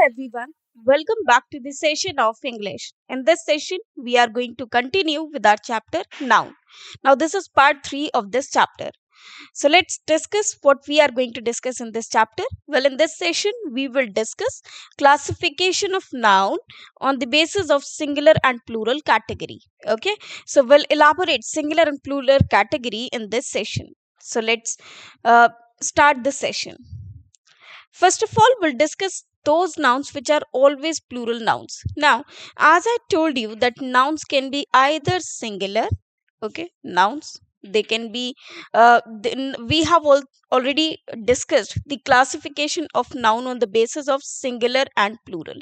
everyone, welcome back to the session of English. In this session, we are going to continue with our chapter Noun. Now, this is part 3 of this chapter. So, let's discuss what we are going to discuss in this chapter. Well, in this session, we will discuss classification of noun on the basis of singular and plural category. Okay, so we'll elaborate singular and plural category in this session. So, let's start the session. First of all, we'll discuss those nouns which are always plural nouns. Now, as I told you that nouns can be either singular, okay, nouns. They can be, we have already discussed the classification of noun on the basis of singular and plural.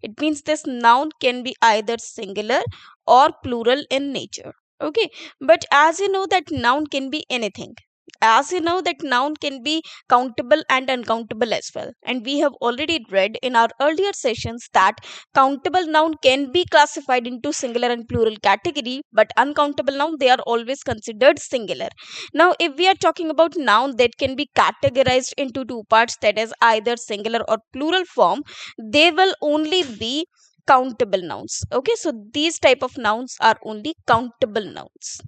It means this noun can be either singular or plural in nature. Okay, but as you know that noun can be anything, as you know that noun can be countable and uncountable as well, and we have already read in our earlier sessions that countable noun can be classified into singular and plural category, but uncountable noun, they are always considered singular. Now if we are talking about noun that can be categorized into two parts, that is either singular or plural form, they will only be countable nouns. Okay, so these type of nouns are only countable nouns.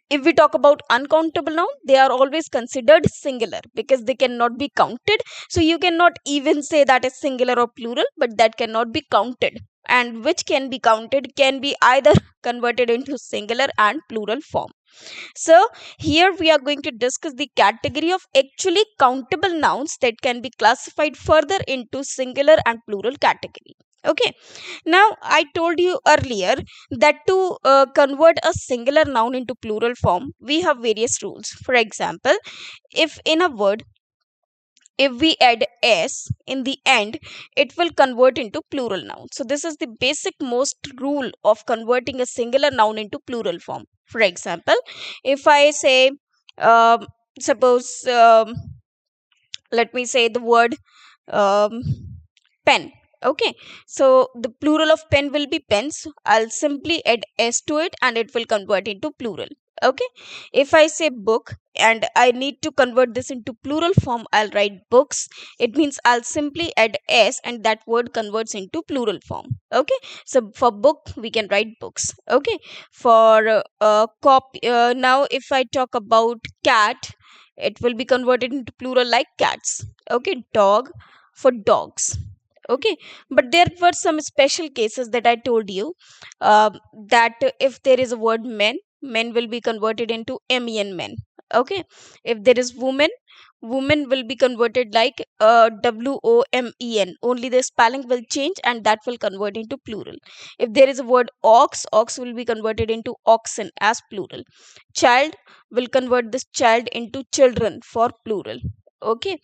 If we talk about uncountable noun, they are always considered singular because they cannot be counted. So you cannot even say that is singular or plural, but that cannot be counted, and which can be counted can be either converted into singular and plural form. So here we are going to discuss the category of actually countable nouns that can be classified further into singular and plural category. Okay, now I told you earlier that to convert a singular noun into plural form, we have various rules. For example, if in a word, if we add s in the end, it will convert into plural noun. So this is the basic most rule of converting a singular noun into plural form. For example, if I say, um, suppose, let me say the word um, pen. Okay, so the plural of pen will be pens. I'll simply add s to it and it will convert into plural. Okay, if I say book and I need to convert this into plural form, I'll write books. It means I'll simply add s and that word converts into plural form. Okay, so for book we can write books. Okay, for now if I talk about cat, it will be converted into plural like cats. Okay, dog for dogs. Okay, but there were some special cases that I told you, that if there is a word men, men will be converted into men, men. Okay, if there is woman, woman will be converted like women, only the spelling will change and that will convert into plural. If there is a word ox, ox will be converted into oxen as plural. Child will convert this child into children for plural. Okay,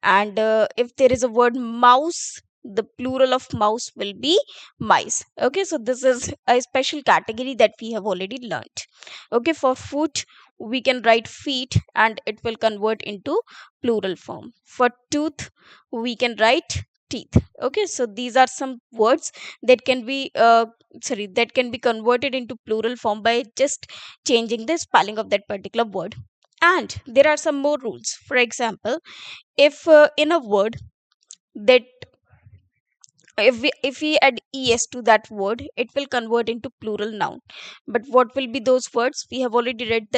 and if there is a word mouse, the plural of mouse will be mice. Okay, so this is a special category that we have already learned. Okay, for foot we can write feet and it will convert into plural form. For tooth we can write teeth. Okay, so these are some words that can be that can be converted into plural form by just changing the spelling of that particular word. And there are some more rules. For example, if in a word that if we add es to that word, it will convert into plural noun. But what will be those words? We have already read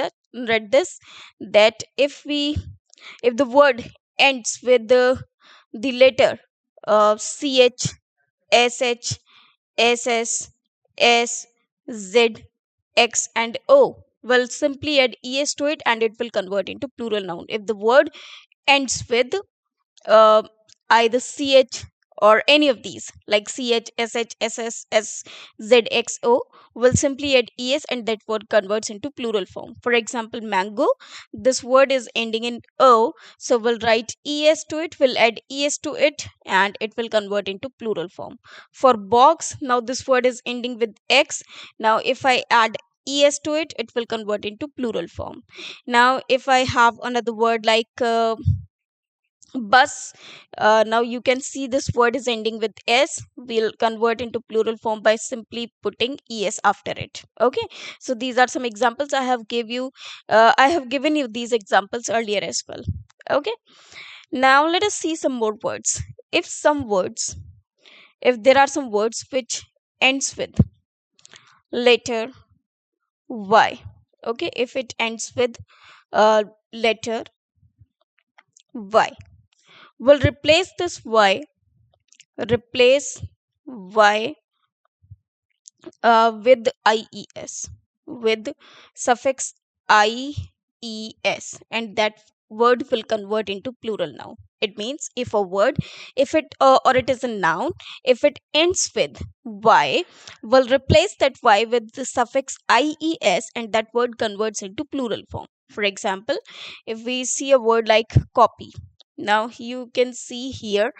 this, that if the word ends with the letter ch, sh, ss, s, z, x and o, will simply add es to it and it will convert into plural noun. If the word ends with uh, either ch or any of these like ch, sh, ss, s, z, x, o, will simply add es and that word converts into plural form. For example, mango, this word is ending in o, so we'll write es to it, we'll add es to it and it will convert into plural form. For box, now this word is ending with x, now if I add es to it, it will convert into plural form. Now if I have another word like bus, now you can see this word is ending with s, we'll convert into plural form by simply putting es after it. Okay, so these are some examples I have given you these examples earlier as well. Okay, now let us see some more words. If some words if there are some words which ends with letter Y. Okay, if it ends with letter Y, we'll replace Y with IES, with suffix IES, and that word will convert into plural noun. It means if a word, if it or it is a noun, if it ends with Y, we'll replace that Y with the suffix IES, and that word converts into plural form. For example, if we see a word like copy, now you can see here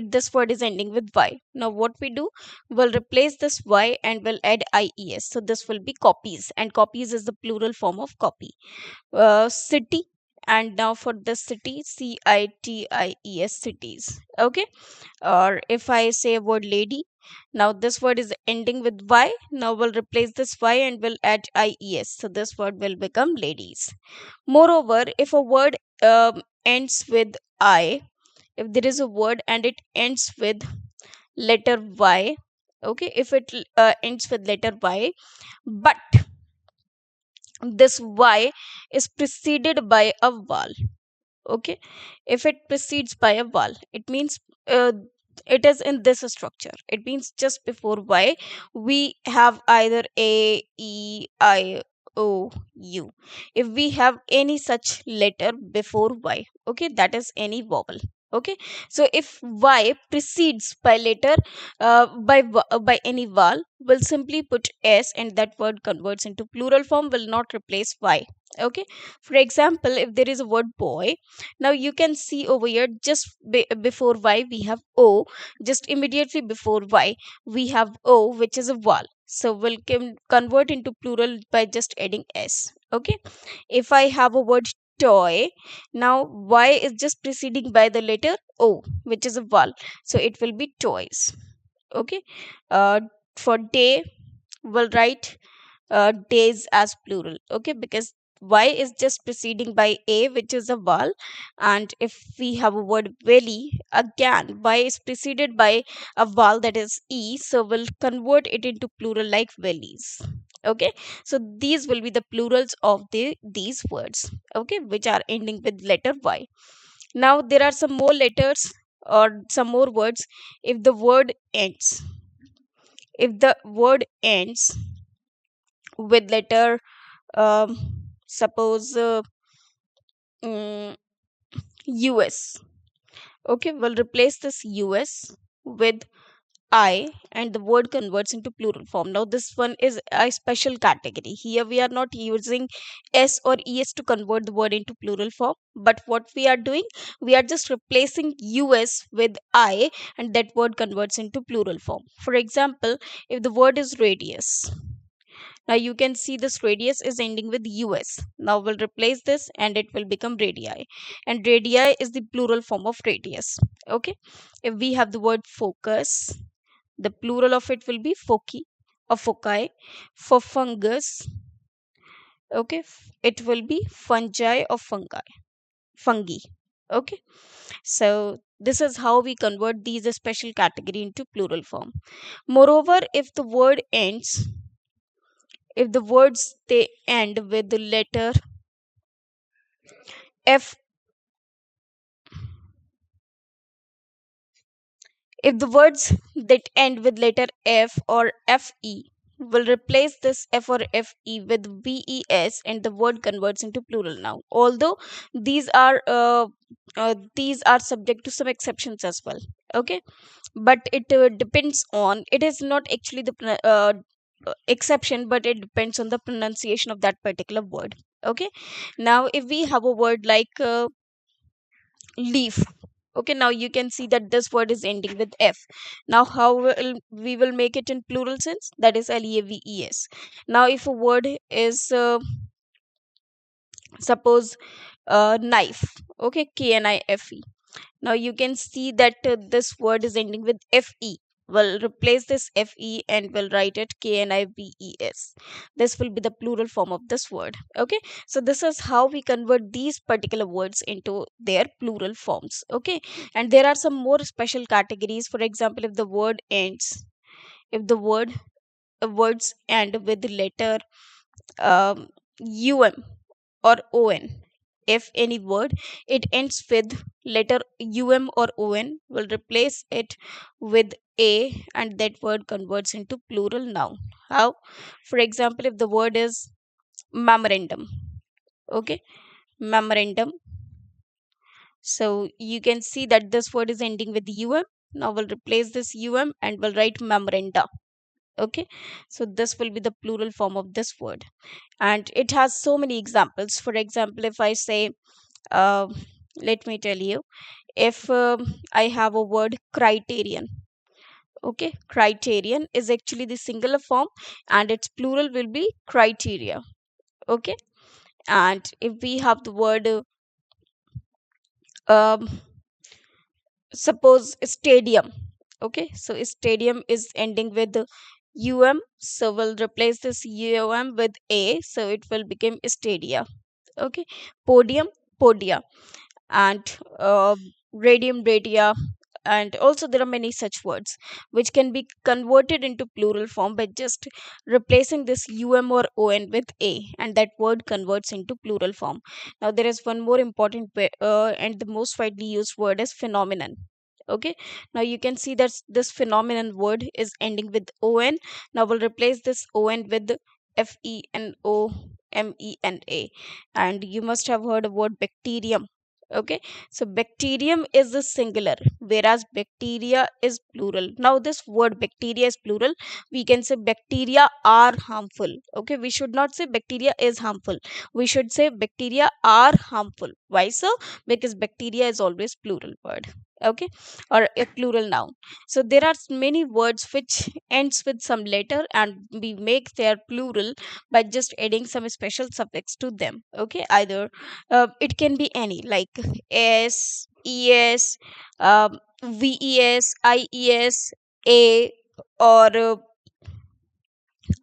this word is ending with Y. Now what we do, we'll replace this Y and we'll add IES. So this will be copies, and copies is the plural form of copy. City, and now for the city, CITIES, cities. Okay. Or if I say a word lady, now this word is ending with Y. Now we'll replace this Y and we'll add IES. So this word will become ladies. Moreover, if a word ends with I, if there is a word and it ends with letter Y, okay, if it ends with letter Y, but this Y is preceded by a vowel, okay, if it precedes by a vowel, it means it is in this structure. It means just before Y we have either A, E, I, O, U. If we have any such letter before Y, okay, that is any vowel. Okay, so if Y precedes by letter by any vowel, we'll simply put S, and that word converts into plural form, will not replace Y. Okay, for example, if there is a word boy, now you can see over here just before Y we have O, just immediately before Y we have O, which is a vowel. So we'll convert into plural by just adding S. Okay. If I have a word toy, now Y is just preceding by the letter O, which is a vowel. So it will be toys. Okay. Uh, for day, we'll write days as plural. Okay, because Y is just preceding by A, which is a vowel, and if we have a word valley, again Y is preceded by a vowel, that is E, so we'll convert it into plural like valleys. Okay, so these will be the plurals of these words, okay, which are ending with letter Y. Now there are some more letters or some more words. If the word ends, if the word ends with letter suppose mm, US. Okay, we'll replace this US with I, and the word converts into plural form. Now this one is a special category. Here we are not using S or ES to convert the word into plural form, but what we are doing, we are just replacing US with I, and that word converts into plural form. For example, if the word is radius, now you can see this radius is ending with US. Now we'll replace this and it will become radii. And radii is the plural form of radius. Okay. If we have the word focus, the plural of it will be foci or foci. For fungus, okay, it will be fungi or fungi. Okay. So this is how we convert these special category into plural form. Moreover, if the words they end with the letter F, if the words that end with letter F or FE, will replace this F or FE with VES, and the word converts into plural noun. Although these are these are subject to some exceptions as well. Okay, but it depends on, it is not actually the exception, but it depends on the pronunciation of that particular word. Okay, now if we have a word like leaf, okay, now you can see that this word is ending with F. Now how will we will make it in plural sense, that is leaves. Now if a word is suppose knife, okay, knife, now you can see that this word is ending with fe. will replace this fe and will write it knives. This will be the plural form of this word. Okay, so this is how we convert these particular words into their plural forms. Okay, and there are some more special categories. For example, if the word ends, if the words end with the letter um, um or on. If any word it ends with letter or on, will replace it with a, and that word converts into plural noun. How? For example, if the word is memorandum, okay, memorandum. So you can see that this word is ending with Now we'll replace this and we'll write memoranda. Okay, so this will be the plural form of this word, and it has so many examples. For example, if I say, uh, let me tell you, if I have a word criterion, okay, criterion is actually the singular form and its plural will be criteria. Okay, and if we have the word um, suppose stadium, okay, so stadium is ending with so we'll replace this with a, so it will become stadia. Okay, podium, podia, and radium, radia, and also there are many such words which can be converted into plural form by just replacing this or on with a, and that word converts into plural form. Now there is one more important and the most widely used word is phenomenon. Okay, now you can see that this phenomenon word is ending with on. Now we'll replace this on with FENOMENA, and you must have heard of word bacterium. Okay, so bacterium is the singular, whereas bacteria is plural. Now this word bacteria is plural, we can say bacteria are harmful. Okay, we should not say bacteria is harmful, we should say bacteria are harmful. Why so? Because bacteria is always plural word. Okay, or a plural noun. So there are many words which ends with some letter and we make their plural by just adding some special suffix to them. Okay, either it can be any, like s, es, ves, ies, a, or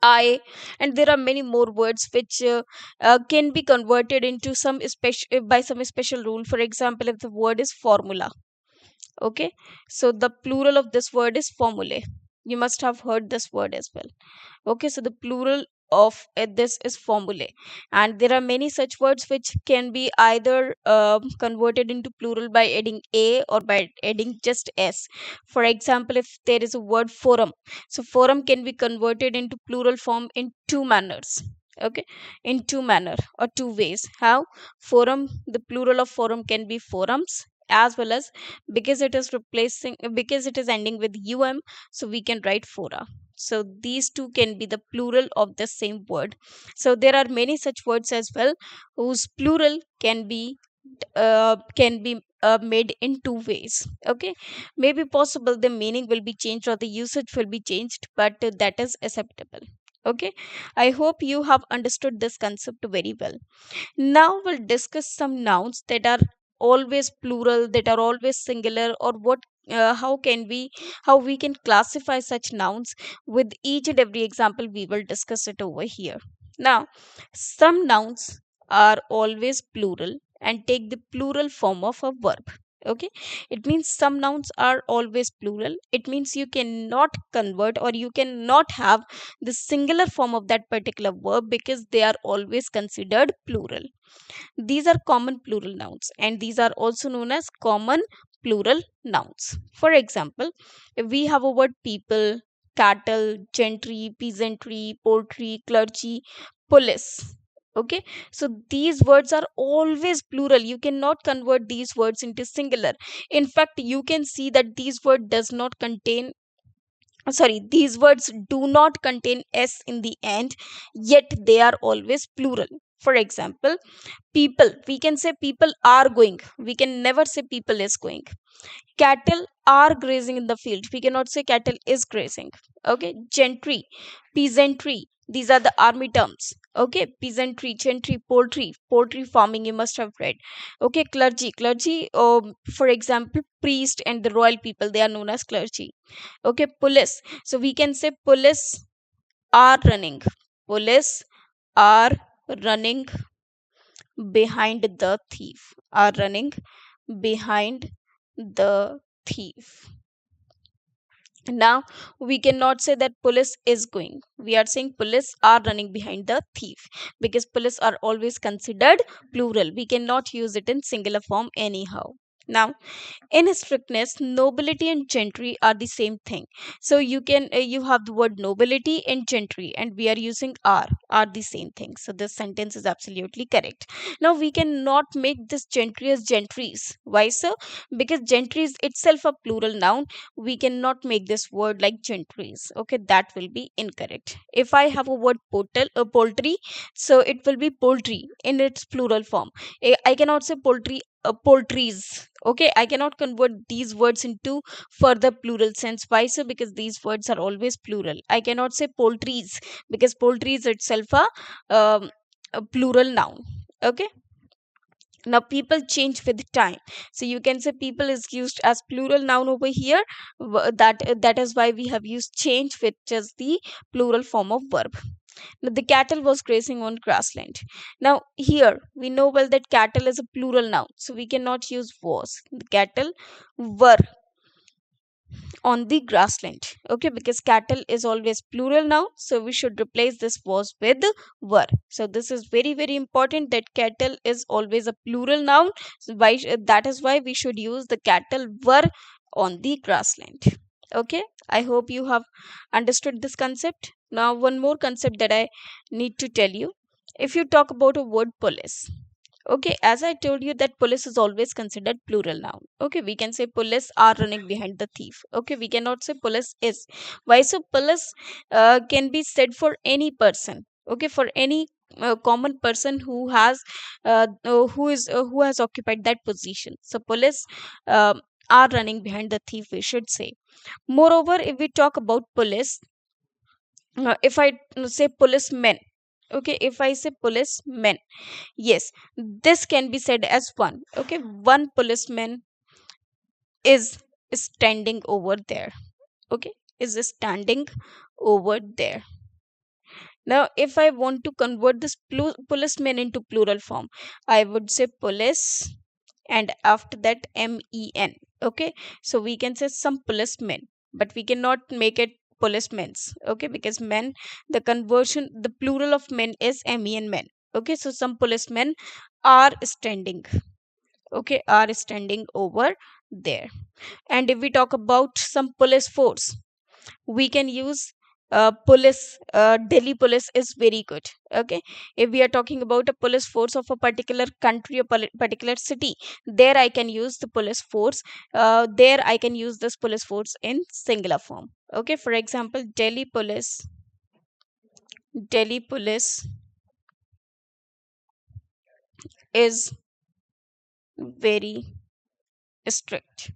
I, and there are many more words which can be converted into some special by some special rule. For example, if the word is formula, okay, so the plural of this word is formulae. You must have heard this word as well. Okay, so the plural of this is formulae, and there are many such words which can be either converted into plural by adding a or by adding just s. For example, if there is a word forum, so forum can be converted into plural form in two manners. Okay, in two manner or two ways. How? Forum, the plural of forum can be forums, as well as, because it is replacing, because it is ending with so we can write fora. So these two can be the plural of the same word. So there are many such words as well whose plural can be made in two ways. Okay, maybe possible the meaning will be changed or the usage will be changed, but that is acceptable. Okay, I hope you have understood this concept very well. Now we'll discuss some nouns that are always plural, that are always singular, or what how we can classify such nouns. With each and every example we will discuss it over here. Now, some nouns are always plural and take the plural form of a verb. Okay, it means some nouns are always plural. It means you cannot convert or you cannot have the singular form of that particular verb because they are always considered plural. These are common plural nouns and these are also known as common plural nouns. For example, if we have a word people, cattle, gentry, peasantry, poultry, clergy, police. Okay, so these words are always plural. You cannot convert these words into singular. In fact, you can see that these word does not contain these words do not contain s in the end, yet they are always plural. For example, people, we can say people are going, we can never say people is going. Cattle are grazing in the field, we cannot say cattle is grazing. Okay, gentry, peasantry, these are the army terms. Okay, peasantry, gentry, poultry farming, you must have read. Okay, clergy, for example, priest and the royal people, they are known as clergy. Okay, police, so we can say police are running, police are running behind the thief, are running behind the thief. Now we cannot say that police is going, we are saying police are running behind the thief, because police are always considered plural, we cannot use it in singular form anyhow. Now, in strictness, nobility and gentry are the same thing. So you can you have the word nobility and gentry, and we are using are the same thing. So this sentence is absolutely correct. Now we cannot make this gentry as gentries. Why so? Because gentry is itself a plural noun. We cannot make this word like gentries. Okay, that will be incorrect. If I have a word poultry, so it will be poultry in its plural form. I cannot say poultry poultries. Okay, I cannot convert these words into further plural sense. Why so? Because these words are always plural. I cannot say poultries, because poultry is itself a plural noun. Okay, now people change with time, so you can say people is used as plural noun over here. That is why we have used change, which is the plural form of verb. Now, the cattle was grazing on grassland. Now, here we know well that cattle is a plural noun, so we cannot use was. The cattle were on the grassland. Okay, because cattle is always plural noun, so we should replace this was with were. So, this is very, very important that cattle is always a plural noun. So that is why we should use the cattle were on the grassland. Okay, I hope you have understood this concept. Now, one more concept that I need to tell you. If you talk about a word police, okay, as I told you that police is always considered plural noun. Okay, we can say police are running behind the thief. Okay, we cannot say police is. Why so? Police can be said for any person. Okay, for any common person who has occupied that position. So police are running behind the thief, we should say. Moreover, if we talk about police, if I say policemen, okay, if I say policemen, yes, this can be said as one. Okay, one policeman is standing over there. Okay, is standing over there. Now, if I want to convert this policeman into plural form, I would say police and after that men. Okay, so we can say some policemen, but we cannot make it policemen's. Okay, because men, the conversion, the plural of men is men men. Okay, so some policemen are standing. Okay, are standing over there. And if we talk about some police force, we can use police. Delhi police is very good. Okay, if we are talking about a police force of a particular country or particular city, there I can use the police force. There I can use this police force in singular form. Okay, for example, Delhi police is very strict,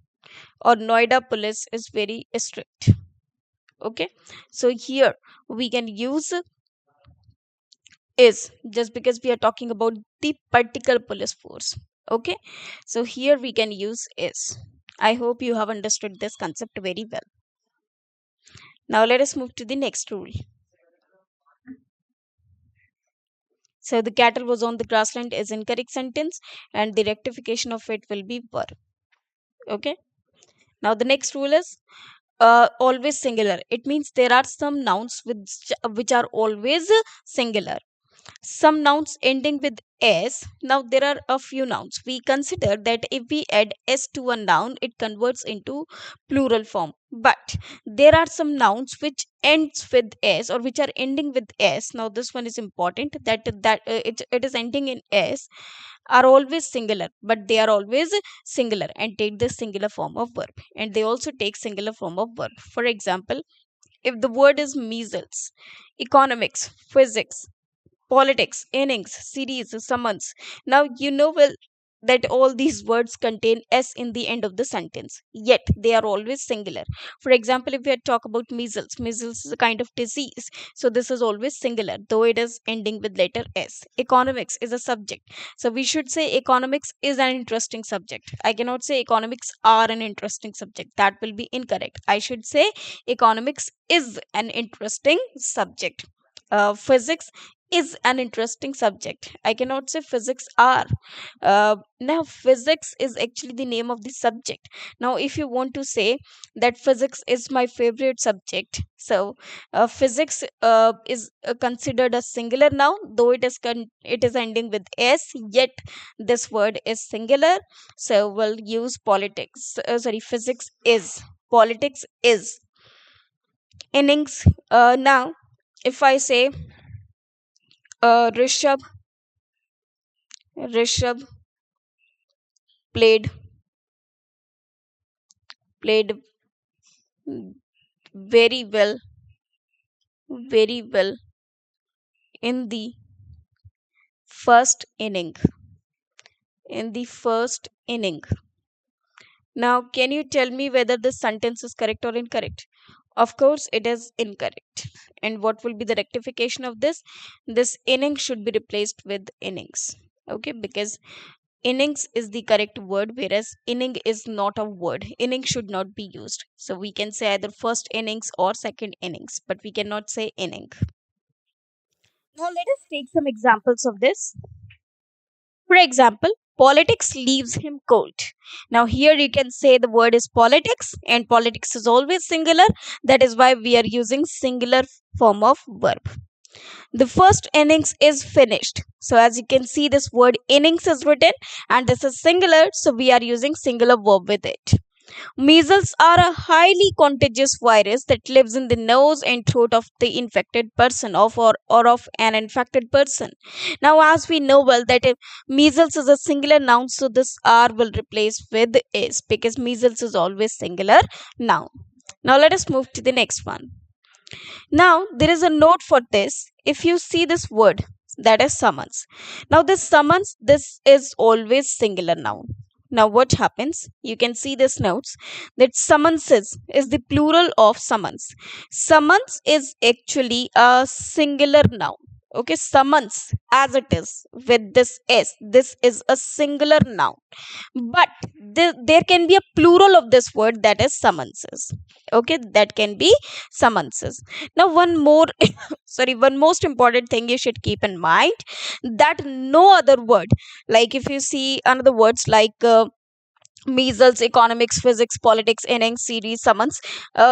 or Noida police is very strict. Okay, so here we can use is, just because we are talking about the particular police force. Okay, so here we can use is. I hope you have understood this concept very well. Now let us move to the next rule. So the cattle was on the grassland is incorrect sentence, and the rectification of it will be were. Okay, now the next rule is always singular. It means there are some nouns which are always singular, some nouns ending with s. Now there are a few nouns. We consider that if we add s to a noun, it converts into plural form. But there are some nouns which ends with s, or which are ending with s. Now this one is important, it is ending in s, are always singular, but they are always singular and take the singular form of verb, and they also take singular form of verb. For example, if the word is measles, economics, physics, politics, innings, series, summons. Now you know well that all these words contain s in the end of the sentence, yet they are always singular. For example, if we had talk about measles, measles is a kind of disease, so this is always singular though it is ending with letter s. Economics is a subject, so we should say economics is an interesting subject. I cannot say economics are an interesting subject, that will be incorrect. I should say economics is an interesting subject. Physics is an interesting subject. I cannot say physics are. Now, physics is actually the name of the subject. Now, if you want to say that physics is my favorite subject, so physics is considered a singular noun, though it is ending with s. Yet this word is singular, so we'll use politics. Sorry, physics is. Politics is. Innings. Now, if I say Rishabh Rishabh played played very well, very well in the first inning. In the first inning. Now, can you tell me whether this sentence is correct or incorrect? Of course, it is incorrect. And what will be the rectification of this? This inning should be replaced with innings. Okay, because innings is the correct word, whereas inning is not a word. Inning should not be used. So we can say either first innings or second innings, but we cannot say inning. Now let us take some examples of this. For example, politics leaves him cold. Now here you can say the word is politics, and politics is always singular. That is why we are using singular form of verb. The first innings is finished. So as you can see, this word innings is written and this is singular, so we are using singular verb with it. Measles are a highly contagious virus that lives in the nose and throat of the infected person or of an infected person. Now, as we know well that if measles is a singular noun, so this R will replace with is because measles is always singular noun. Now, let us move to the next one. Now, there is a note for this. If you see this word, that is summons. Now, this summons, this is always singular noun. Now, what happens? You can see this notes that summonses is the plural of summons. Summons is actually a singular noun. Okay, summons as it is with this s. This is a singular noun, but there can be a plural of this word, that is summonses. Okay, that can be summonses. Now, one more, sorry, one most important thing you should keep in mind, that no other word, like if you see another words like measles, economics, physics, politics, innings, series, summons,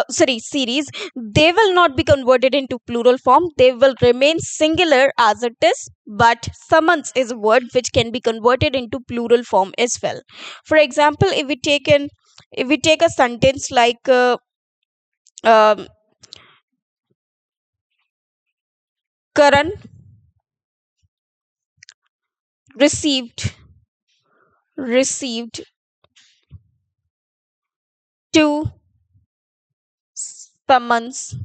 series, they will not be converted into plural form. They will remain singular as it is, but summons is a word which can be converted into plural form as well. For example, if we take a sentence like um, Karan received received two summons.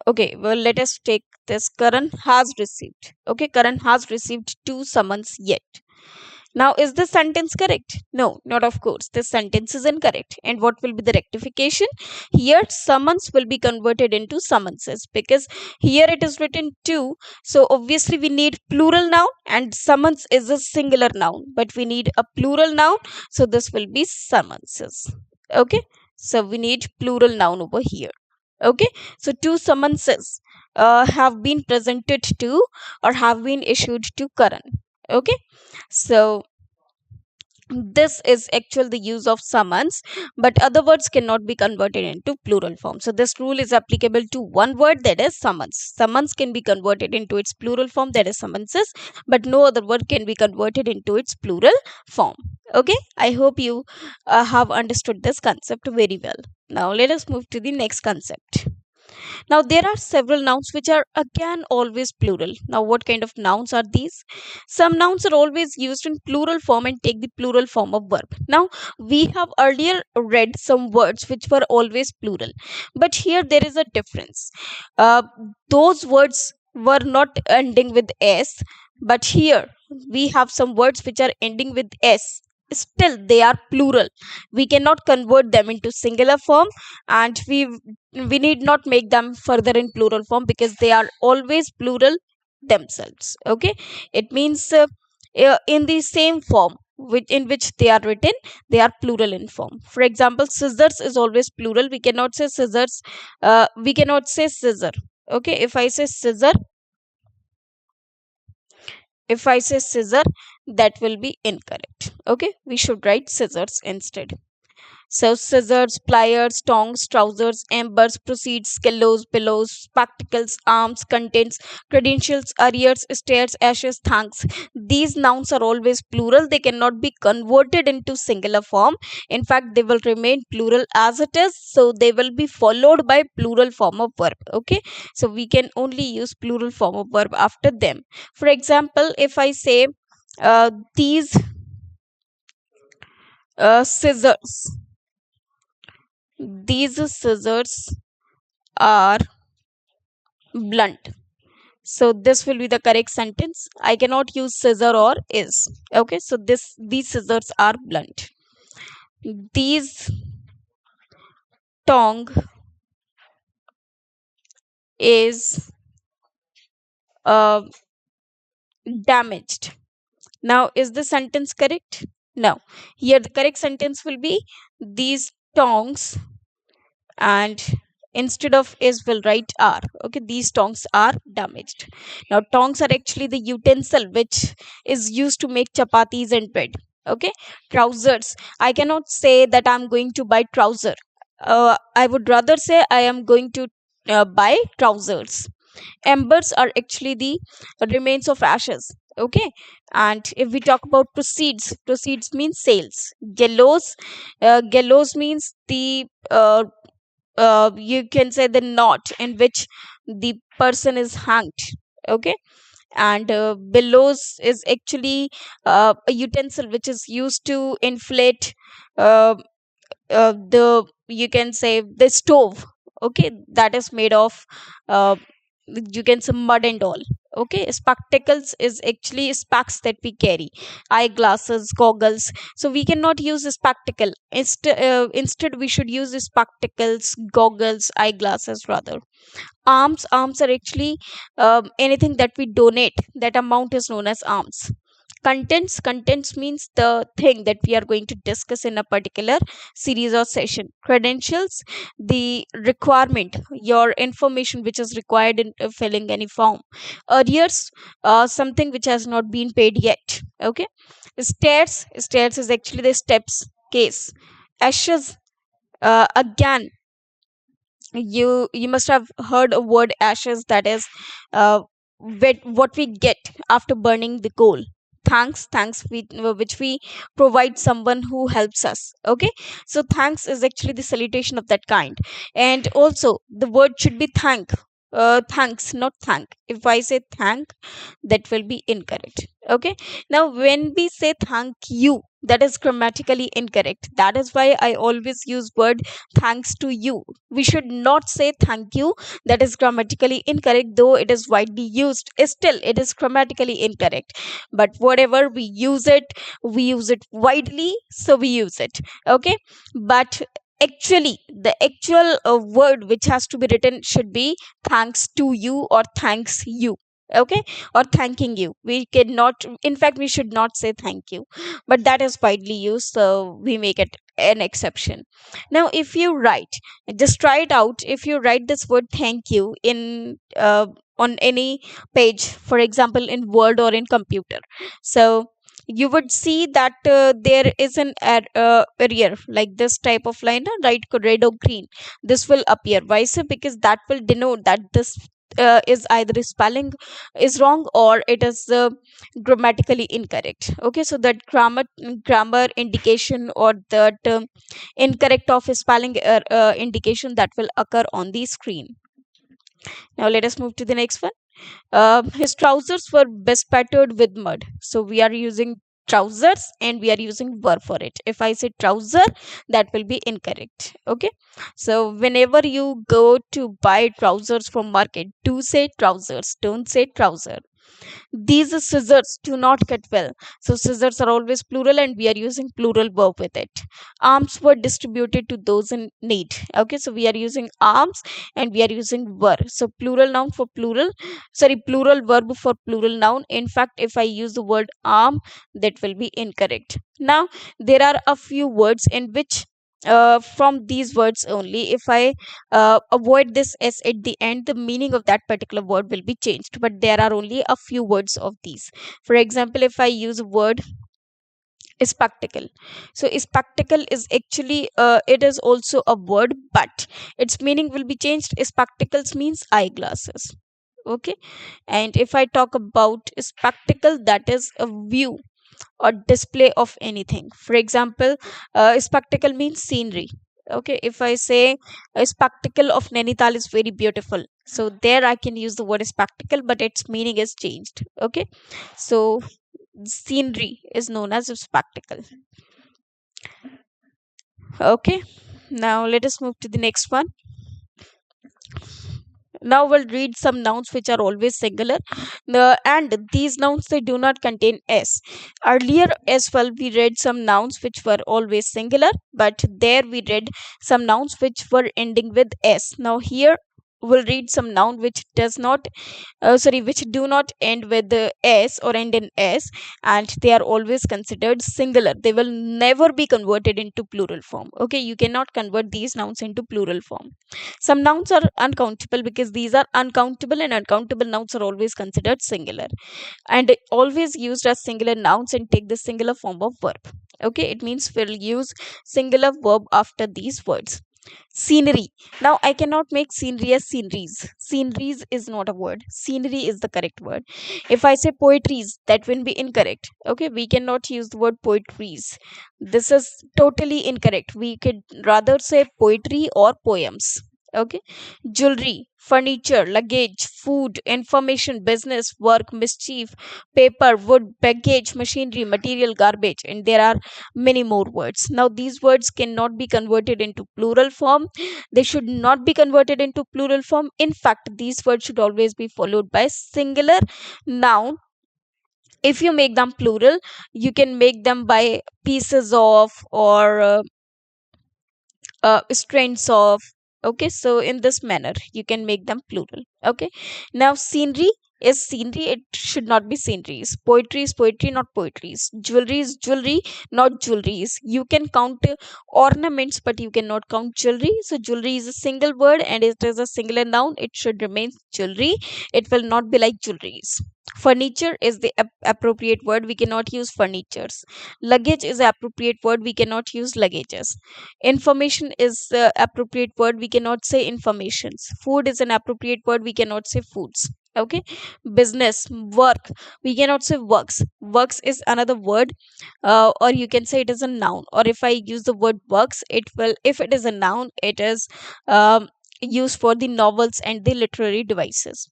Okay, well, let us take this. Karan has received. Okay, Karan has received two summons yet. Now, is this sentence correct? No, not of course. This sentence is incorrect. And what will be the rectification? Here, summons will be converted into summonses because here it is written two. So, obviously, we need plural noun and summons is a singular noun, but we need a plural noun. So, this will be summonses. Okay, so we need plural noun over here. Okay, so two summonses have been presented to or have been issued to Karan. Okay, so this is actual the use of summons, but other words cannot be converted into plural form. So this rule is applicable to one word, that is summons. Summons can be converted into its plural form, that is summonses, but no other word can be converted into its plural form. Okay, I hope you have understood this concept very well. Now let us move to the next concept. Now, there are several nouns which are again always plural. Now, what kind of nouns are these? Some nouns are always used in plural form and take the plural form of verb. Now, we have earlier read some words which were always plural, but here there is a difference. Those words were not ending with s, but here we have some words which are ending with s. Still they are plural. We cannot convert them into singular form, and we need not make them further in plural form because they are always plural themselves. Okay, it means in the same form in which they are written, they are plural in form. For example, scissors is always plural. We cannot say scissors, we cannot say scissor. Okay, if I say scissor, if I say scissor, that will be incorrect. Okay, we should write scissors instead. So scissors, pliers, tongs, trousers, embers, proceeds, gallows, billows, spectacles, arms, contents, credentials, arrears, stairs, ashes, thanks. These nouns are always plural. They cannot be converted into singular form. In fact, they will remain plural as it is. So they will be followed by plural form of verb. Okay. So we can only use plural form of verb after them. For example, if I say these scissors, these scissors are blunt. So this will be the correct sentence. I cannot use scissor or is. Okay, so these scissors are blunt. These tong is uh, damaged. Now, is the sentence correct? No. Here the correct sentence will be these tongs, and instead of is will write are. Okay, these tongs are damaged. Now tongs are actually the utensil which is used to make chapatis and bread. Okay, trousers, I cannot say that I'm going to buy trouser. I would rather say I am going to buy trousers. Embers are actually the remains of ashes. Okay, and if we talk about proceeds, proceeds means sales. Gallows, gallows means the you can say the knot in which the person is hanged. Okay, and bellows is actually a utensil which is used to inflate uh, the, you can say, the stove. Okay, that is made of uh, you can say mud and all. Okay, spectacles is actually specs that we carry, eyeglasses, goggles. So we cannot use a spectacle. Instead we should use spectacles, goggles, eyeglasses rather. Arms are actually anything that we donate. That amount is known as alms. Contents means the thing that we are going to discuss in a particular series or session. Credentials, the requirement, your information which is required in filling any form. Arrears, something which has not been paid yet. Okay, stairs is actually the steps case. Ashes, again, you must have heard a word ashes, that is what we get after burning the coal. Thanks which we provide someone who helps us. Okay, so thanks is actually the salutation of that kind. And also the word should be thanks, not thank. If I say thank, that will be incorrect. Okay, now when we say thank you, that is grammatically incorrect. That is why I always use word thanks to you. We should not say thank you. That is grammatically incorrect, though it is widely used. Still it is grammatically incorrect. But whatever, we use it widely, so we use it. Okay, but actually the actual word which has to be written should be thanks to you or thanks you. Okay, or thanking you. We cannot, in fact we should not say thank you, but that is widely used, so we make it an exception. Now if you write, just try it out. If you write this word thank you in on any page, for example in word or in computer, so you would see that there is an area like this type of line, right, red or green. This will appear. Why so? Because that will denote that this is either spelling is wrong or it is grammatically incorrect. Okay, so that grammar indication or that incorrect of spelling indication that will occur on the screen. Now let us move to the next one. His trousers were bespattered with mud. So we are using trousers and we are using were for it. If I say trouser, that will be incorrect. Okay, so whenever you go to buy trousers from market, do say trousers, don't say trouser. These scissors do not cut well. So scissors are always plural and we are using plural verb with it. Arms were distributed to those in need. Okay, so we are using arms and we are using were. So plural noun for plural, sorry, plural verb for plural noun. In fact, if I use the word arm, that will be incorrect. Now, there are a few words in which from these words only, if I avoid this s at the end, the meaning of that particular word will be changed, but there are only a few words of these. For example, if I use a word spectacle, so spectacle is actually it is also a word, but its meaning will be changed. Spectacles means eyeglasses. Okay, and if I talk about spectacle, that is a view or display of anything. For example, spectacle means scenery. Okay, if I say a spectacle of Nainital is very beautiful, so there I can use the word spectacle, but its meaning is changed. Okay, so scenery is known as a spectacle. Okay, now let us move to the next one. Now we'll read some nouns which are always singular. And these nouns, they do not contain s. Earlier as well we read some nouns which were always singular, but there we read some nouns which were ending with s. Now here we'll read some noun which does not which do not end with the s or end in s, and they are always considered singular. They will never be converted into plural form. Okay, you cannot convert these nouns into plural form. Some nouns are uncountable because these are uncountable, and uncountable nouns are always considered singular and always used as singular nouns and take the singular form of verb. Okay, it means we'll use singular verb after these words. Scenery. Now I cannot make scenery as sceneries. Sceneries is not a word. Scenery is the correct word. If I say poetries, that will be incorrect. Okay, we cannot use the word poetries. This is totally incorrect. We could rather say poetry or poems. Okay, jewelry, furniture, luggage, food, information, business, work, mischief, paper, wood, baggage, machinery, material, garbage, and there are many more words. Now these words cannot be converted into plural form. They should not be converted into plural form. In fact, these words should always be followed by singular noun. If you make them plural, you can make them by pieces of or strands of. Okay, so in this manner you can make them plural. Okay, now scenery is scenery, it should not be sceneries. Poetry is poetry, not poetries. Jewelry is jewelry, not jewelries. You can count ornaments, but you cannot count jewelry. So jewelry is a single word and it is a singular noun. It should remain jewelry. It will not be like jewelries. Furniture is the appropriate word. We cannot use furnitures. Luggage is the appropriate word. We cannot use luggages. Information is the appropriate word. We cannot say informations. Food is an appropriate word. We cannot say foods. Okay, business, work, we cannot say works. Works is another word, or you can say it is a noun. Or if I use the word works, it will, if it is a noun, it is used for the novels and the literary devices.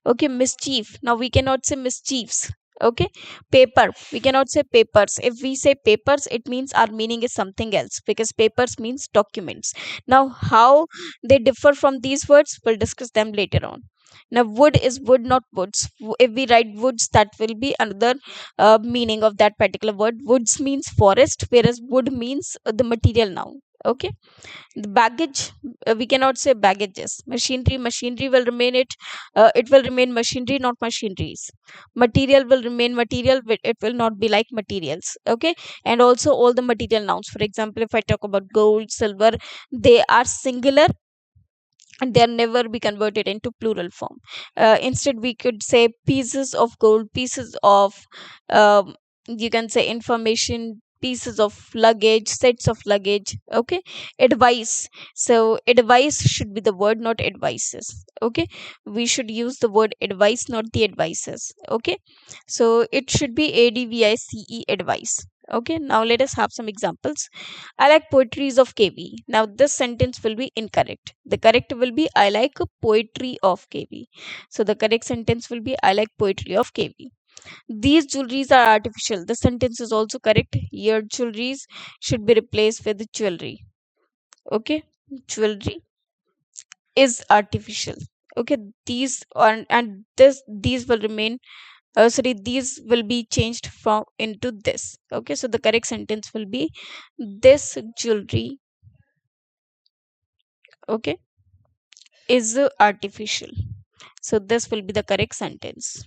Okay, mischief, now we cannot say mischiefs. Okay, paper, we cannot say papers. If we say papers, it means our meaning is something else, because papers means documents. Now how they differ from these words, we'll discuss them later on. Now wood is wood, not woods. If we write woods, that will be another meaning of that particular word. Woods means forest, whereas wood means the material noun. Okay, the baggage, we cannot say baggages. Machinery, machinery will remain it, it will remain machinery, not machineries. Material will remain material, it will not be like materials. Okay, and also all the material nouns, for example, if I talk about gold, silver, they are singular and they'll never be converted into plural form. Instead we could say pieces of gold, pieces of you can say information, pieces of luggage, sets of luggage. Okay, advice, so advice should be the word, not advices. Okay, we should use the word advice, not the advices. Okay, so it should be advice, advice. Okay, now let us have some examples. I like poetries of KV. Now this sentence will be incorrect. The correct will be I like poetry of KV. So the correct sentence will be I like poetry of KV. These jewelries are artificial. The sentence is also correct. Your jewelries should be replaced with jewelry. Okay, jewelry is artificial. Okay, these are, and these will remain, sorry, these will be changed from into this. Okay, so the correct sentence will be this jewelry, okay, is artificial. So this will be the correct sentence.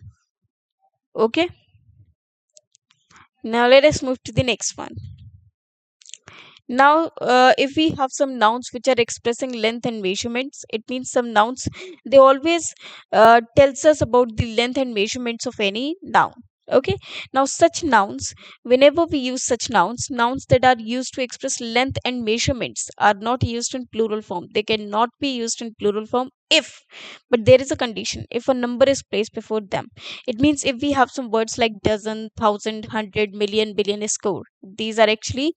Okay, now let us move to the next one. Now, if we have some nouns which are expressing length and measurements, it means some nouns, they always tells us about the length and measurements of any noun. Okay. Now, such nouns, whenever we use such nouns, nouns that are used to express length and measurements are not used in plural form. They cannot be used in plural form if, but there is a condition. If a number is placed before them, it means if we have some words like dozen, thousand, hundred, million, billion, score, these are actually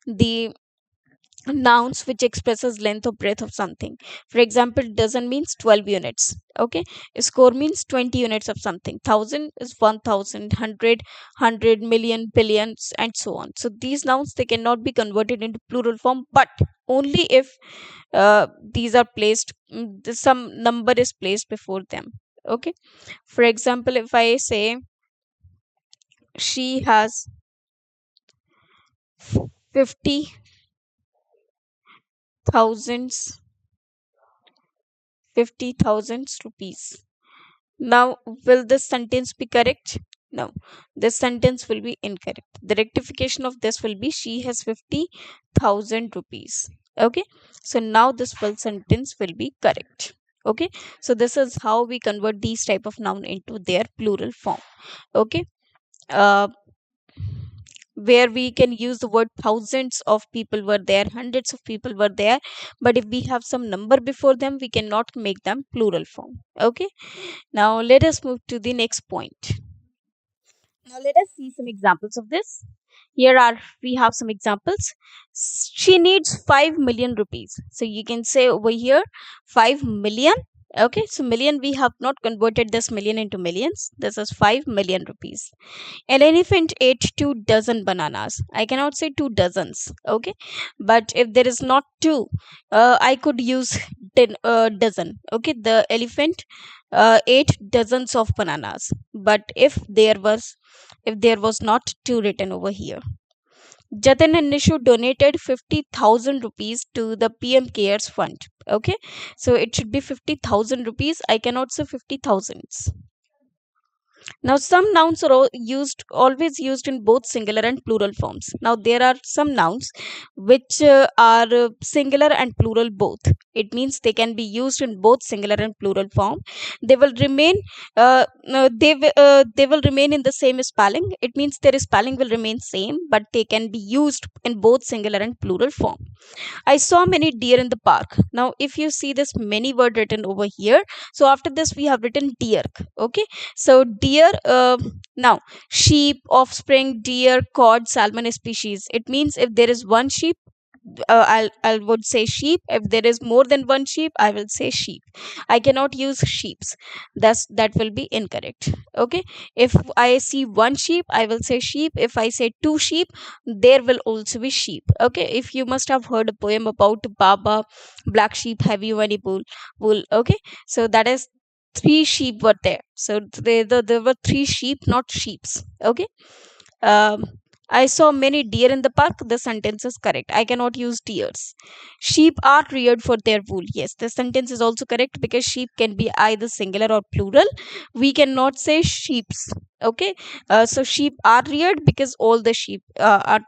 the nouns which expresses length or breadth of something. For example, dozen means 12 units. Okay, score means 20 units of something. Thousand is 1000, hundred, hundred, million, billions, and so on. So these nouns, they cannot be converted into plural form, but only if these are placed, some number is placed before them. Okay, for example, if I say she has 50 thousands 50,000 rupees. Now, will this sentence be correct? No, this sentence will be incorrect. The rectification of this will be she has 50,000 rupees. Okay, so now this full sentence will be correct. Okay, so this is how we convert these type of noun into their plural form. Okay, uh, where we can use the word thousands of people were there, hundreds of people were there, but if we have some number before them, we cannot make them plural form. Okay, now let us move to the next point. Now let us see some examples of this. Here are, we have some examples. She needs 5 million rupees. So you can say over here 5 million. Okay, so million, we have not converted this million into millions. This is 5 million rupees. An elephant ate 2 dozen bananas. I cannot say 2 dozens. Okay, but if there is not two, I could use dozen. Okay, the elephant ate dozens of bananas. But if there was not two written over here. Jatin and Nishu donated 50,000 rupees to the PM Cares Fund. Okay, so it should be 50,000 rupees. I cannot say 50,000s. Now, some nouns are always used in both singular and plural forms. Now, there are some nouns which are singular and plural both. It means they can be used in both singular and plural form. They will remain. No, they will remain in the same spelling. It means their spelling will remain same, but they can be used in both singular and plural form. I saw many deer in the park. Now, if you see this many word written over here, so after this we have written deer. Okay, so deer. Now, sheep, offspring, deer, cod, salmon species. It means if there is one sheep, I would say sheep. If there is more than one sheep, I will say sheep. I cannot use sheeps. That will be incorrect. Okay. If I see one sheep, I will say sheep. If I say two sheep, there will also be sheep. Okay. If you must have heard a poem about Baba, black sheep, have you any wool? Okay. So that is three sheep were there. So there were three sheep, not sheeps. Okay. Um, I saw many deer in the park. The sentence is correct. I cannot use deers. Sheep are reared for their wool. Yes, the sentence is also correct because sheep can be either singular or plural. We cannot say sheeps. Okay, so sheep are reared because all the sheep are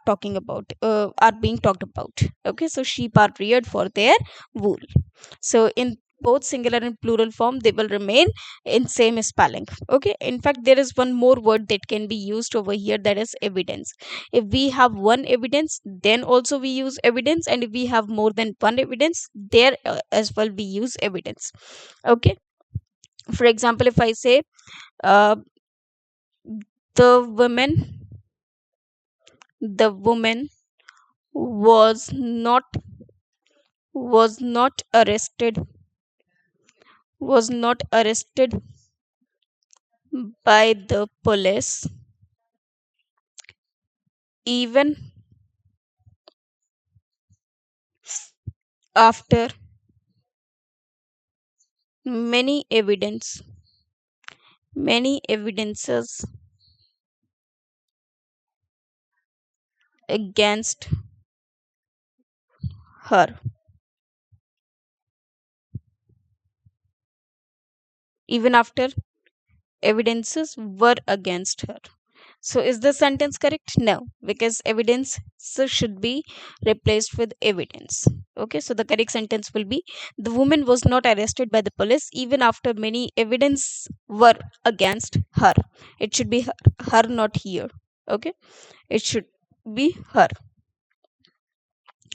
being talked about. Okay, so sheep are reared for their wool. So in both singular and plural form, they will remain in same spelling. Okay, in fact there is one more word that can be used over here, that is evidence. If we have one evidence, then also we use evidence, and if we have more than one evidence, there as well we use evidence. Okay, for example, if I say uh, the woman was not was not arrested was not arrested by the police even after many evidences against her, even after evidences were against her. So is the sentence correct? No, because evidence should be replaced with evidence. Okay, so the correct sentence will be the woman was not arrested by the police even after many evidence were against her. It should be her, not here. Okay, it should be her.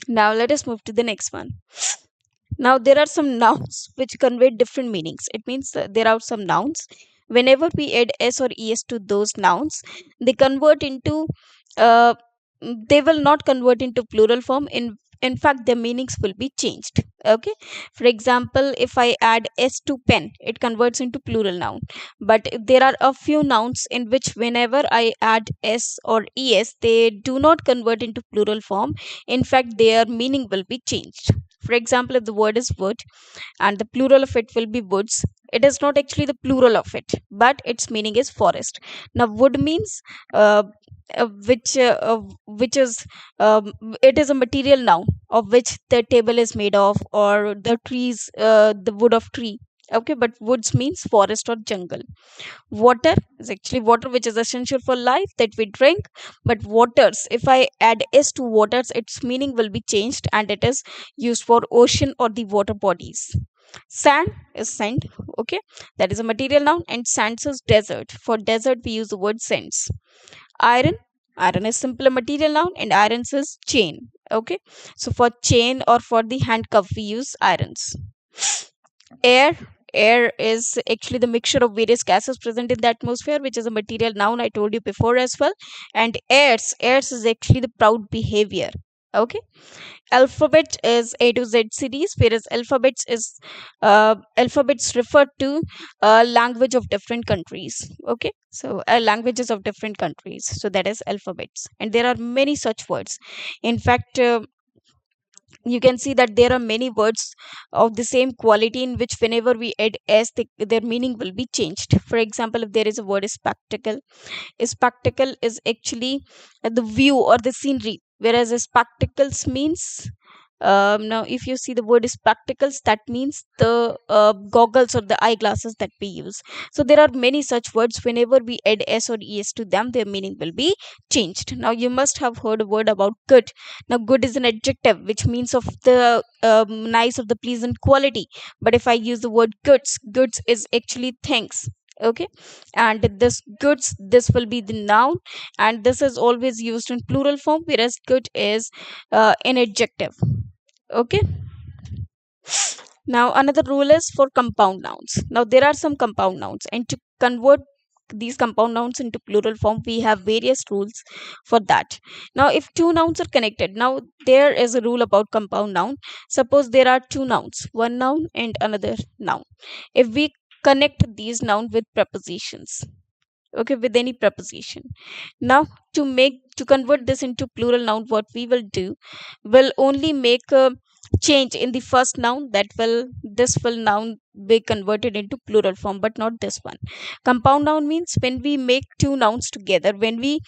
Now let us move to the next one. Now, there are some nouns which convey different meanings. It means there are some nouns. Whenever we add s or es to those nouns, they convert into, uh, they will not convert into plural form. In fact, their meanings will be changed. Okay. For example, if I add s to pen, it converts into plural noun. But there are a few nouns in which whenever I add s or es, they do not convert into plural form. In fact, their meaning will be changed. For example, if the word is wood and the plural of it will be woods, it is not actually the plural of it, but its meaning is forest. Now, wood means uh, which is it is a material noun of which the table is made of, or the trees, the wood of tree. Okay, but woods means forest or jungle. Water is actually water which is essential for life that we drink. But waters, if I add s to waters, its meaning will be changed and it is used for ocean or the water bodies. Sand is sand. Okay, that is a material noun. And sands is desert. For desert we use the word sands. Iron, iron is simple a material noun, and irons is chain. Okay, so for chain or for the handcuff we use irons. Air, air is actually the mixture of various gases present in the atmosphere, which is a material noun, I told you before as well. And airs is actually the proud behavior. Okay, alphabet is A to Z series, whereas alphabets refer to language of different countries. Okay, so languages of different countries, so that is alphabets. And there are many such words. In fact, you can see that there are many words of the same quality in which whenever we add s, their meaning will be changed. For example, if there is a word spectacle, a spectacle is actually the view or the scenery, whereas a spectacles means, now if you see the word spectacles, that means the goggles or the eyeglasses that we use. So there are many such words. Whenever we add s or es to them, their meaning will be changed. Now you must have heard a word about good. Now good is an adjective which means of the nice, of the pleasant quality. But if I use the word goods, goods is actually things. Okay, and this goods, this will be the noun, and this is always used in plural form, whereas good is an adjective. Okay, now another rule is for compound nouns. Now there are some compound nouns, and to convert these compound nouns into plural form, we have various rules for that. Now if two nouns are connected, now there is a rule about compound noun. Suppose there are two nouns, one noun and another noun. If we connect these noun with prepositions, okay, with any preposition, now to convert this into plural noun, what we will do, will only make a change in the first noun, that will, this will noun be converted into plural form, but not this one. Compound noun means when we make two nouns together, when we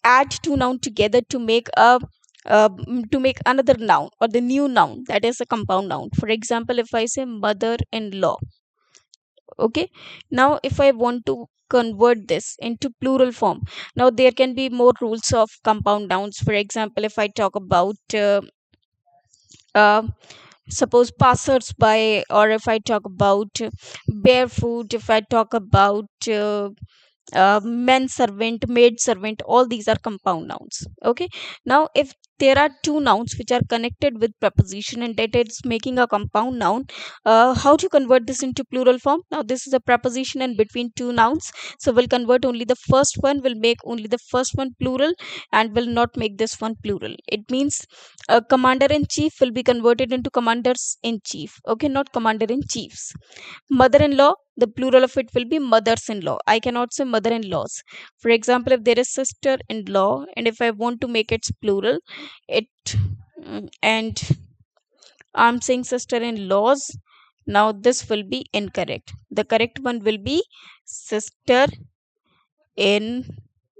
add two nouns together to make a to make another noun or the new noun, that is a compound noun. For example, if I say mother-in-law, okay, now if I want to convert this into plural form, now there can be more rules of compound nouns. For example, if I talk about uh, suppose passers by, or if I talk about barefoot, if I talk about men servant, maid servant, all these are compound nouns. Okay, now if there are two nouns which are connected with preposition and that is making a compound noun, how to convert this into plural form? Now this is a preposition and between two nouns, so we'll convert only the first one, will make only the first one plural and will not make this one plural. It means commander in chief will be converted into commanders in chief, okay, not commander in chiefs. Mother-in-law, the plural of it will be mothers-in-law. I cannot say mother-in-laws. For example, if there is sister-in-law and if I want to make its plural, it and I'm saying sister-in-laws, now this will be incorrect. The correct one will be sister in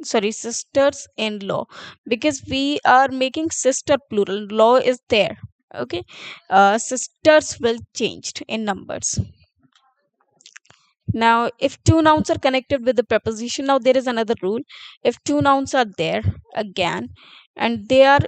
sisters in law, because we are making sister plural, law is there, okay. Sisters will changed in numbers. Now, if two nouns are connected with the preposition, now there is another rule. If two nouns are there again, and they are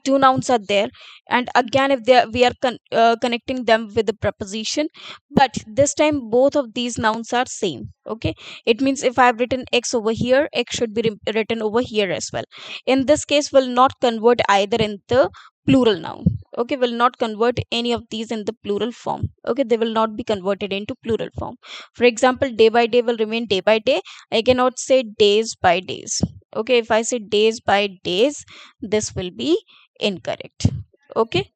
two nouns are there, and again if we are connecting them with the preposition, but this time both of these nouns are same, okay. It means if I have written x over here, x should be written over here as well. In this case, will not convert either in the plural noun, okay, will not convert any of these in the plural form, okay, they will not be converted into plural form. For example, day by day will remain day by day. I cannot say days by days, okay. If I say days by days, this will be incorrect, okay.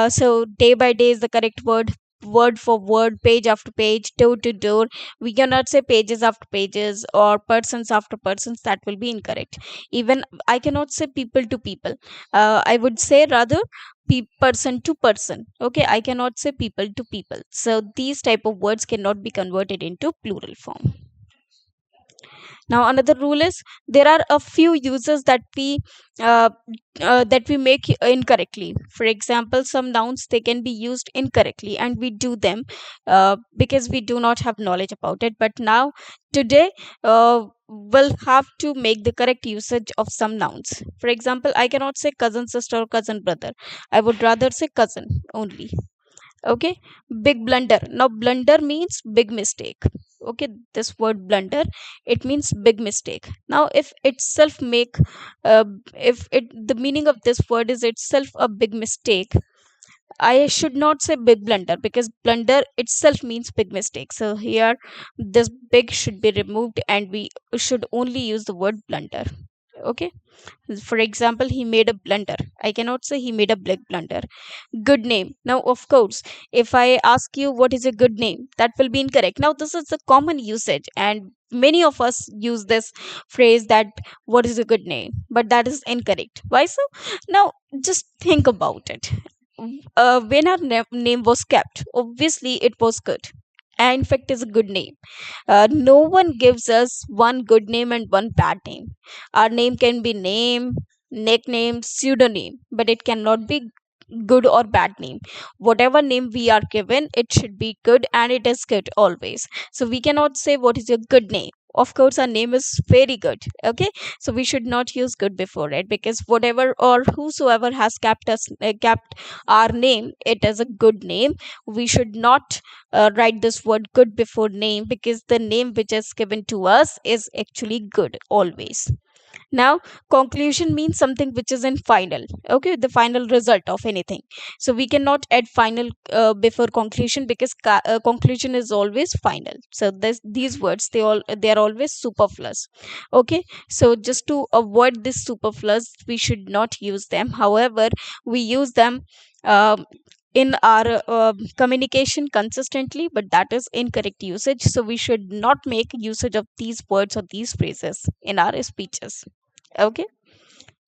So day by day is the correct word, word for word, page after page, door to door. We cannot say pages after pages or persons after persons, that will be incorrect. Even I cannot say people to people, I would say rather person to person, okay. I cannot say people to people, so these type of words cannot be converted into plural form. Now another rule is, there are a few uses uh, that we make incorrectly. For example, some nouns, they can be used incorrectly and we do them because we do not have knowledge about it. But now today we'll have to make the correct usage of some nouns. For example, I cannot say cousin sister or cousin brother. I would rather say cousin only, okay. Big blunder, now blunder means big mistake, okay. This word blunder, it means big mistake. Now if itself make if it the meaning of this word is itself a big mistake, I should not say big blunder, because blunder itself means big mistake. So here this big should be removed and we should only use the word blunder, okay. For example, he made a blunder, I cannot say he made a big blunder. Good name, now of course, if I ask you what is a good name, that will be incorrect. Now this is a common usage and many of us use this phrase, that what is a good name, but that is incorrect. Why so? Now just think about it. When our name was kept, obviously it was good, and in fact is a good name. No one gives us one good name and one bad name. Our name can be name, nickname, pseudonym, but it cannot be good or bad name. Whatever name we are given, it should be good, and it is good always. So we cannot say what is your good name. Of course our name is very good, okay. So we should not use good before it, because whatever or whosoever has kept our name, it is a good name. We should not write this word good before name, because the name which is given to us is actually good always. Now conclusion means something which is in final, okay, the final result of anything. So we cannot add final before conclusion, because conclusion is always final. So these words, they are always superfluous, okay. So just to avoid this superfluous, we should not use them. However, we use them um, in our communication consistently, but that is incorrect usage. So we should not make usage of these words or these phrases in our speeches, okay.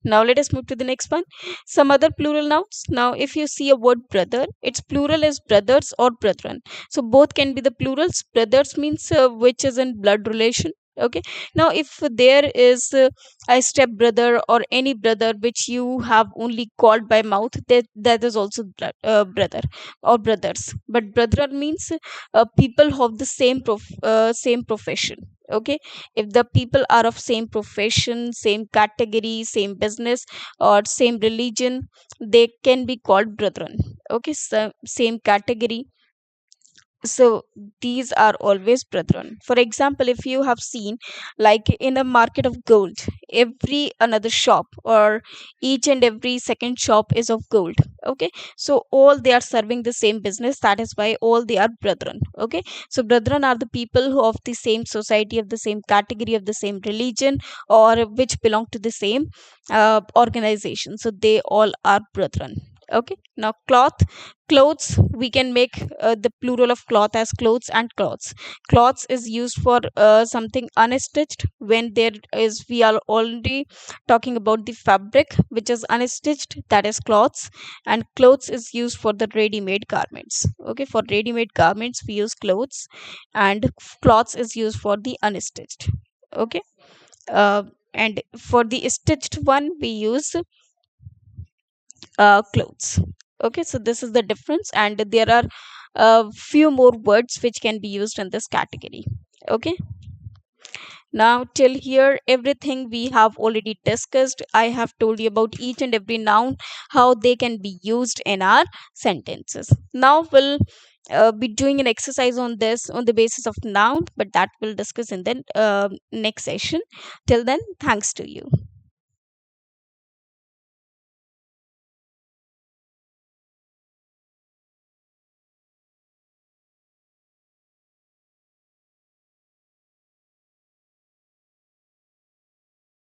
Now let us move to the next one. Some other plural nouns. Now if you see a word brother, its plural is brothers or brethren. So both can be the plurals. Brothers means which is in blood relation, okay. Now if there is a step brother or any brother which you have only called by mouth, that is also brother or brothers. But brethren means people of the same profession, okay. If the people are of same profession, same category, same business, or same religion, they can be called brethren, okay. So, same category, so these are always brethren. For example, if you have seen, like in a market of gold, every another shop, or each and every second shop is of gold. Okay, so all they are serving the same business, that is why all they are brethren. Okay, so brethren are the people who of the same society, of the same category, of the same religion, or which belong to the same organization, so they all are brethren. Okay, now clothes, we can make the plural of cloth as clothes and cloths. Cloths is used for something unstitched, when there is, we are already talking about the fabric which is unstitched, that is cloths. And clothes is used for the ready made garments. Okay, for ready made garments we use clothes, and cloths is used for the unstitched. Okay, uh, and for the stitched one we use clothes. Okay, so this is the difference, and there are a few more words which can be used in this category. Okay, now till here everything we have already discussed. I have told you about each and every noun, how they can be used in our sentences. Now we'll be doing an exercise on this on the basis of noun, but that we'll discuss in the next session. Till then, thanks to you.